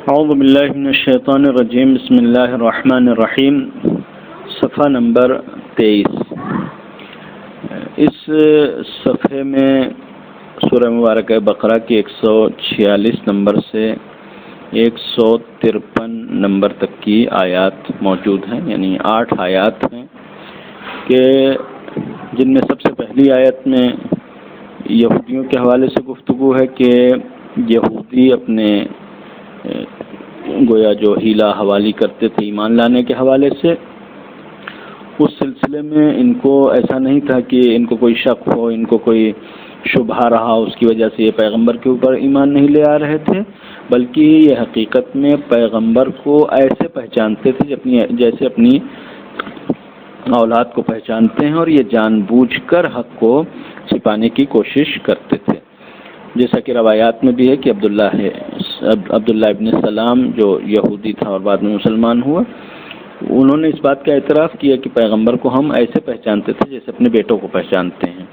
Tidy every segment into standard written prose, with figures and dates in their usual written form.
اعوذ باللہ من الشیطان الرجیم، بسم اللہ الرحمن الرحیم، صفحہ نمبر 23۔ اس صفحے میں سورہ مبارکہ بقرہ کی 146 نمبر سے 153 نمبر تک کی آیات موجود ہیں، یعنی 8 آیات ہیں کہ جن میں سب سے پہلی آیت میں یہودیوں کے حوالے سے گفتگو ہے کہ یہودی اپنے گویا جو ہیلا حوالی کرتے تھے ایمان لانے کے حوالے سے، اس سلسلے میں ان کو ایسا نہیں تھا کہ ان کو کوئی شک ہو، ان کو کوئی شبہ رہا، اس کی وجہ سے یہ پیغمبر کے اوپر ایمان نہیں لے آ رہے تھے، بلکہ یہ حقیقت میں پیغمبر کو ایسے پہچانتے تھے جیسے اپنی اولاد کو پہچانتے ہیں، اور یہ جان بوجھ کر حق کو چھپانے کی کوشش کرتے تھے، جیسا کہ روایات میں بھی ہے کہ عبداللہ ابن سلام جو یہودی تھا اور بعد میں مسلمان ہوا، انہوں نے اس بات کا اعتراف کیا کہ پیغمبر کو ہم ایسے پہچانتے تھے جیسے اپنے بیٹوں کو پہچانتے ہیں،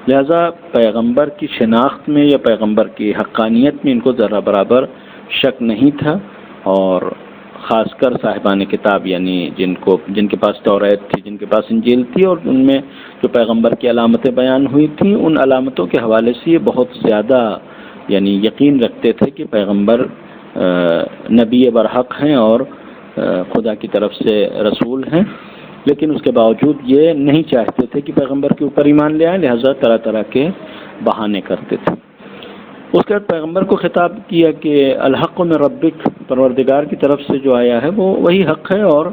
لہذا پیغمبر کی شناخت میں یا پیغمبر کی حقانیت میں ان کو ذرہ برابر شک نہیں تھا، اور خاص کر صاحبان کتاب یعنی جن کے پاس توریت تھی، جن کے پاس انجیل تھی، اور ان میں جو پیغمبر کی علامتیں بیان ہوئی تھیں، ان علامتوں کے حوالے سے یہ بہت زیادہ یعنی یقین رکھتے تھے کہ پیغمبر نبی برحق ہیں اور خدا کی طرف سے رسول ہیں، لیکن اس کے باوجود یہ نہیں چاہتے تھے کہ پیغمبر کے اوپر ایمان لے آئیں، لہذا طرح طرح کے بہانے کرتے تھے۔ اس کے بعد پیغمبر کو خطاب کیا کہ الحق من ربک، پروردگار کی طرف سے جو آیا ہے وہ وہی حق ہے اور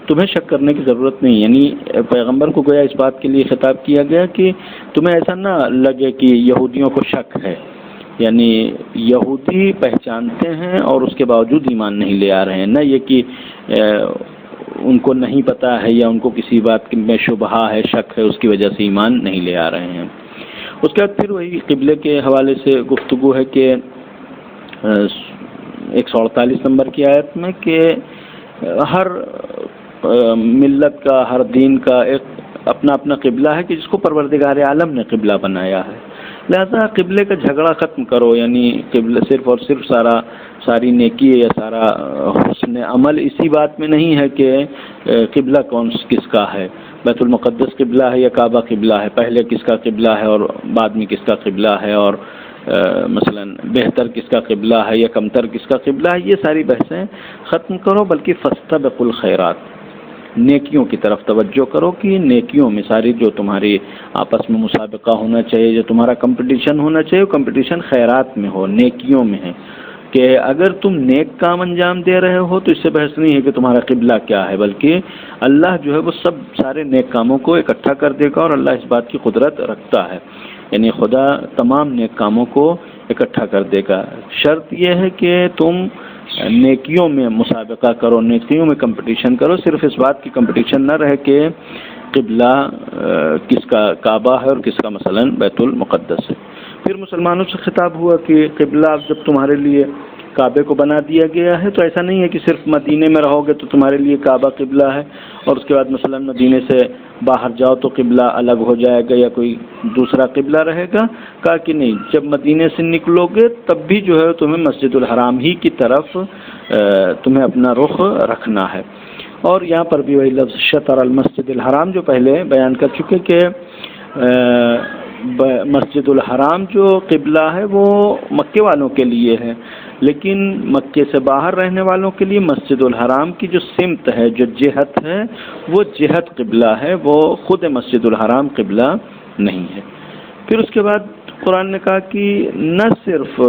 تمہیں شک کرنے کی ضرورت نہیں، یعنی پیغمبر کو گویا اس بات کے لیے خطاب کیا گیا کہ تمہیں ایسا نہ لگے کہ یہودیوں کو شک ہے، یعنی یہودی پہچانتے ہیں اور اس کے باوجود ایمان نہیں لے آ رہے ہیں، نہ یہ کہ ان کو نہیں پتہ ہے یا ان کو کسی بات میں شبہہ ہے، شک ہے، اس کی وجہ سے ایمان نہیں لے آ رہے ہیں۔ اس کے بعد پھر وہی قبلے کے حوالے سے گفتگو ہے کہ 148 نمبر کی آیت میں کہ ہر ملت کا، ہر دین کا ایک اپنا اپنا قبلہ ہے کہ جس کو پروردگار عالم نے قبلہ بنایا ہے، لہذا قبلے کا جھگڑا ختم کرو، یعنی قبلہ صرف اور صرف ساری نیکی یا سارا حسن عمل اسی بات میں نہیں ہے کہ قبلہ کس کا ہے، بیت المقدس قبلہ ہے یا کعبہ قبلہ ہے، پہلے کس کا قبلہ ہے اور بعد میں کس کا قبلہ ہے، اور مثلا بہتر کس کا قبلہ ہے یا کمتر کس کا قبلہ ہے، یہ ساری بحثیں ختم کرو، بلکہ فاستبقوا الخیرات، نیکیوں کی طرف توجہ کرو کہ نیکیوں میں ساری جو تمہاری آپس میں مسابقہ ہونا چاہیے، جو تمہارا کمپٹیشن ہونا چاہیے، وہ کمپٹیشن خیرات میں ہو، نیکیوں میں ہے، کہ اگر تم نیک کام انجام دے رہے ہو تو اس سے بحث نہیں ہے کہ تمہارا قبلہ کیا ہے، بلکہ اللہ جو ہے وہ سارے نیک کاموں کو اکٹھا کر دے گا، اور اللہ اس بات کی قدرت رکھتا ہے، یعنی خدا تمام نیک کاموں کو اکٹھا کر دے گا۔ شرط یہ ہے کہ تم نیکیوں میں مسابقہ کرو، نیکیوں میں کمپٹیشن کرو، صرف اس بات کی کمپٹیشن نہ رہے کہ قبلہ کس کا کعبہ ہے اور کس کا مثلا بیت المقدس ہے۔ پھر مسلمانوں سے خطاب ہوا کہ قبلہ جب تمہارے لیے کعبے کو بنا دیا گیا ہے تو ایسا نہیں ہے کہ صرف مدینے میں رہو گے تو تمہارے لیے کعبہ قبلہ ہے، اور اس کے بعد مثلا مدینے سے باہر جاؤ تو قبلہ الگ ہو جائے گا یا کوئی دوسرا قبلہ رہے گا، کہا کہ نہیں، جب مدینے سے نکلو گے تب بھی جو ہے تمہیں مسجد الحرام ہی کی طرف تمہیں اپنا رخ رکھنا ہے، اور یہاں پر بھی وہی لفظ شطر المسجد الحرام جو پہلے بیان کر چکے کہ مسجد الحرام جو قبلہ ہے وہ مکے والوں کے لیے ہے، لیکن مکے سے باہر رہنے والوں کے لیے مسجد الحرام کی جو سمت ہے، جو جہت ہے، وہ جہت قبلہ ہے، وہ خود مسجد الحرام قبلہ نہیں ہے۔ پھر اس کے بعد قرآن نے کہا کہ نہ صرف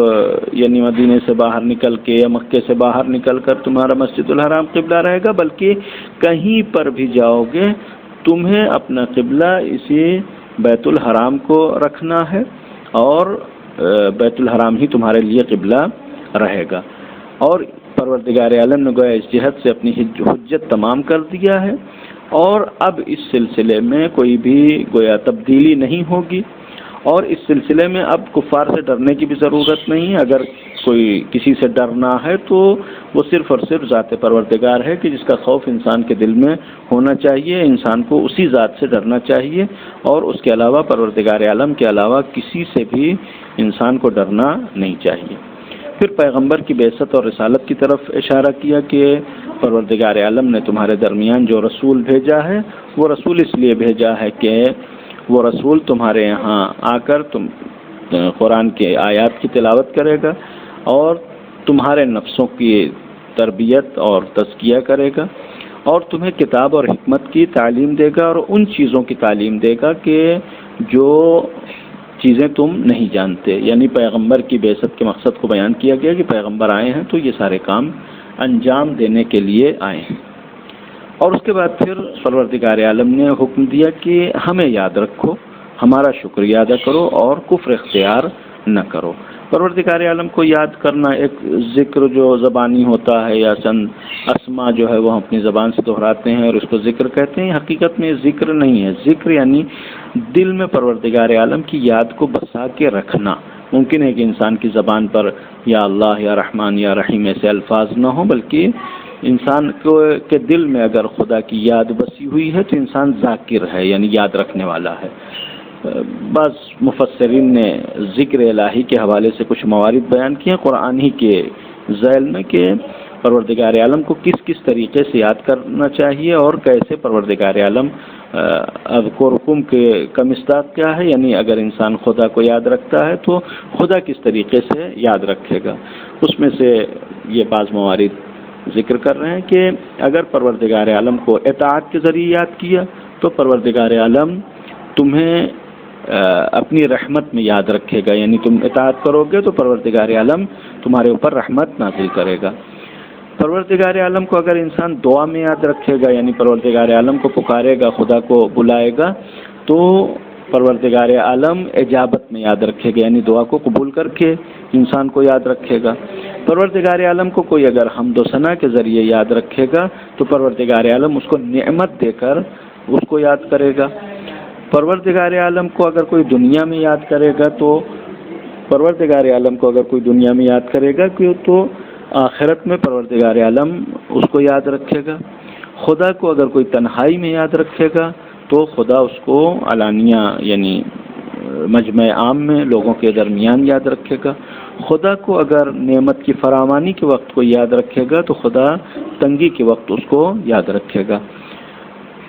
یعنی مدینے سے باہر نکل کے یا مکے سے باہر نکل کر تمہارا مسجد الحرام قبلہ رہے گا، بلکہ کہیں پر بھی جاؤ گے تمہیں اپنا قبلہ اسی بیت الحرام کو رکھنا ہے، اور بیت الحرام ہی تمہارے لیے قبلہ رہے گا، اور پروردگار عالم نے گویا اس جہت سے اپنی حجت تمام کر دیا ہے، اور اب اس سلسلے میں کوئی بھی گویا تبدیلی نہیں ہوگی، اور اس سلسلے میں اب کفار سے ڈرنے کی بھی ضرورت نہیں ہے، اگر کوئی کسی سے ڈرنا ہے تو وہ صرف اور صرف ذات پروردگار ہے کہ جس کا خوف انسان کے دل میں ہونا چاہیے، انسان کو اسی ذات سے ڈرنا چاہیے، اور اس کے علاوہ پروردگار عالم کے علاوہ کسی سے بھی انسان کو ڈرنا نہیں چاہیے۔ پھر پیغمبر کی بعثت اور رسالت کی طرف اشارہ کیا کہ پروردگار عالم نے تمہارے درمیان جو رسول بھیجا ہے وہ رسول اس لیے بھیجا ہے کہ وہ رسول تمہارے یہاں آ کر قرآن کے آیات کی تلاوت کرے گا اور تمہارے نفسوں کی تربیت اور تزکیہ کرے گا اور تمہیں کتاب اور حکمت کی تعلیم دے گا اور ان چیزوں کی تعلیم دے گا کہ جو چیزیں تم نہیں جانتے. یعنی پیغمبر کی بعثت کے مقصد کو بیان کیا گیا کہ پیغمبر آئے ہیں تو یہ سارے کام انجام دینے کے لیے آئے ہیں. اور اس کے بعد پھر پروردگار عالم نے حکم دیا کہ ہمیں یاد رکھو، ہمارا شکریہ ادا کرو اور کفر اختیار نہ کرو. پروردگار عالم کو یاد کرنا ایک ذکر جو زبانی ہوتا ہے یا چند اسما جو ہے وہ ہم اپنی زبان سے دہراتے ہیں اور اس کو ذکر کہتے ہیں، حقیقت میں ذکر نہیں ہے. ذکر یعنی دل میں پروردگار عالم کی یاد کو بسا کے رکھنا. ممکن ہے کہ انسان کی زبان پر یا اللہ یا رحمان یا رحیم ایسے الفاظ نہ ہوں، بلکہ انسان کے دل میں اگر خدا کی یاد بسی ہوئی ہے تو انسان ذاکر ہے، یعنی یاد رکھنے والا ہے. بعض مفسرین نے ذکر الہی کے حوالے سے کچھ موارد بیان کیے ہیں قرآن ہی کے ذیل میں کہ پروردگار عالم کو کس کس طریقے سے یاد کرنا چاہیے اور کیسے. پروردگار عالم اذکرکم کا مصداق کیا ہے، یعنی اگر انسان خدا کو یاد رکھتا ہے تو خدا کس طریقے سے یاد رکھے گا. اس میں سے یہ بعض موارد ذکر کر رہے ہیں کہ اگر پروردگار عالم کو اطاعت کے ذریعے یاد کیا تو پروردگار عالم تمہیں اپنی رحمت میں یاد رکھے گا، یعنی تم اطاعت کرو گے تو پروردگار عالم تمہارے اوپر رحمت نازل کرے گا. پروردگار عالم کو اگر انسان دعا میں یاد رکھے گا، یعنی پروردگار عالم کو پکارے گا، خدا کو بلائے گا، تو پروردگار عالم اجابت میں یاد رکھے گا، یعنی دعا کو قبول کر کے انسان کو یاد رکھے گا. پروردگار عالم کو کوئی اگر حمد و ثنا کے ذریعے یاد رکھے گا تو پروردگار عالم اس کو نعمت دے کر اس کو یاد کرے گا. پروردگار عالم کو اگر کوئی دنیا میں یاد کرے گا تو پروردگار عالم کو اگر کوئی دنیا میں یاد کرے گا تو آخرت میں پروردگار عالم اس کو یاد رکھے گا. خدا کو اگر کوئی تنہائی میں یاد رکھے گا تو خدا اس کو علانیہ یعنی مجمع عام میں لوگوں کے درمیان یاد رکھے گا. خدا کو اگر نعمت کی فراوانی کے وقت کو یاد رکھے گا تو خدا تنگی کے وقت اس کو یاد رکھے گا.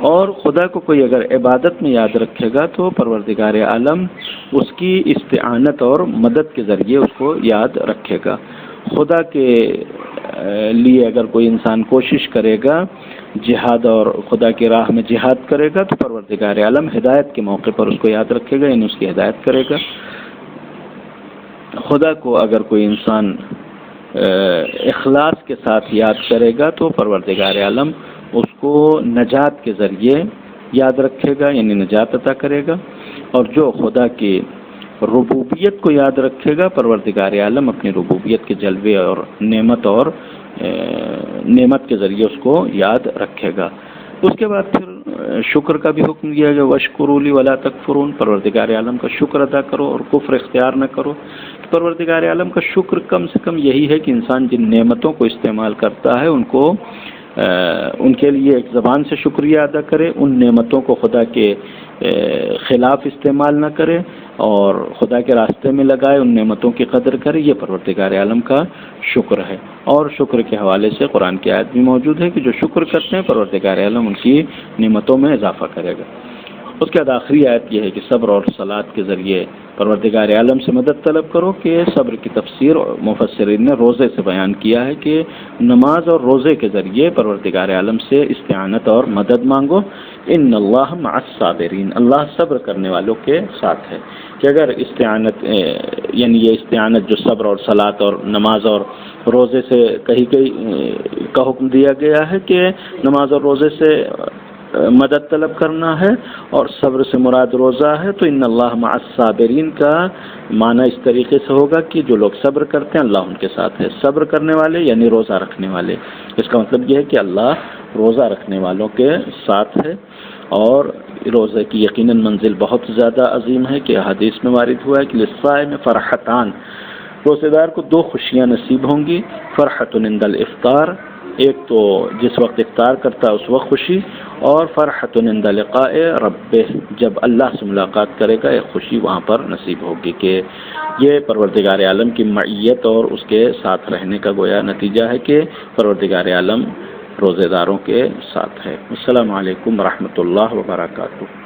اور خدا کو کوئی اگر عبادت میں یاد رکھے گا تو پروردگار عالم اس کی استعانت اور مدد کے ذریعے اس کو یاد رکھے گا. خدا کے لیے اگر کوئی انسان کوشش کرے گا جہاد اور خدا کی راہ میں جہاد کرے گا تو پروردگار عالم ہدایت کے موقع پر اس کو یاد رکھے گا، یعنی اس کی ہدایت کرے گا. خدا کو اگر کوئی انسان اخلاص کے ساتھ یاد کرے گا تو پروردگار عالم اس کو نجات کے ذریعے یاد رکھے گا، یعنی نجات عطا کرے گا. اور جو خدا کی ربوبیت کو یاد رکھے گا پروردگار عالم اپنی ربوبیت کے جلوے اور نعمت کے ذریعے اس کو یاد رکھے گا. اس کے بعد پھر شکر کا بھی حکم دیا گیا، وَاشْكُرُوا لِي وَلَا تَكْفُرُونَ، پروردگار عالم کا شکر ادا کرو اور کفر اختیار نہ کرو. پروردگار عالم کا شکر کم سے کم یہی ہے کہ انسان جن نعمتوں کو استعمال کرتا ہے ان کے لیے ایک زبان سے شکریہ ادا کرے، ان نعمتوں کو خدا کے خلاف استعمال نہ کرے اور خدا کے راستے میں لگائے، ان نعمتوں کی قدر کرے. یہ پروردگار عالم کا شکر ہے. اور شکر کے حوالے سے قرآن کی آیت بھی موجود ہے کہ جو شکر کرتے ہیں پروردگار عالم ان کی نعمتوں میں اضافہ کرے گا. اس کے بعد آخری آیت یہ ہے کہ صبر اور صلات کے ذریعے پروردگار عالم سے مدد طلب کرو. کہ صبر کی تفسیر مفسرین نے روزے سے بیان کیا ہے کہ نماز اور روزے کے ذریعے پروردگار عالم سے استعانت اور مدد مانگو. ان اللہ مع الصابرین، اللہ صبر کرنے والوں کے ساتھ ہے. کہ اگر استعانت یعنی یہ استعانت جو صبر اور صلات اور نماز اور روزے سے کہیں کا حکم دیا گیا ہے کہ نماز اور روزے سے مدد طلب کرنا ہے اور صبر سے مراد روزہ ہے، تو ان اللہ مع الصابرین کا معنی اس طریقے سے ہوگا کہ جو لوگ صبر کرتے ہیں اللہ ان کے ساتھ ہے. صبر کرنے والے یعنی روزہ رکھنے والے. اس کا مطلب یہ ہے کہ اللہ روزہ رکھنے والوں کے ساتھ ہے. اور روزے کی یقیناً منزل بہت زیادہ عظیم ہے کہ حدیث میں وارد ہوا ہے کہ للصائم فرحتان، روزے دار کو دو خوشیاں نصیب ہوں گی. فرحۃ عند الافطار، ایک تو جس وقت افطار کرتا ہے اس وقت خوشی، اور فرحۃ عند لقاء ربہ، جب اللہ سے ملاقات کرے گا ایک خوشی وہاں پر نصیب ہوگی کہ یہ پروردگار عالم کی معیت اور اس کے ساتھ رہنے کا گویا نتیجہ ہے کہ پروردگار عالم روزے داروں کے ساتھ ہے۔ السلام علیکم ورحمۃ اللہ وبرکاتہ۔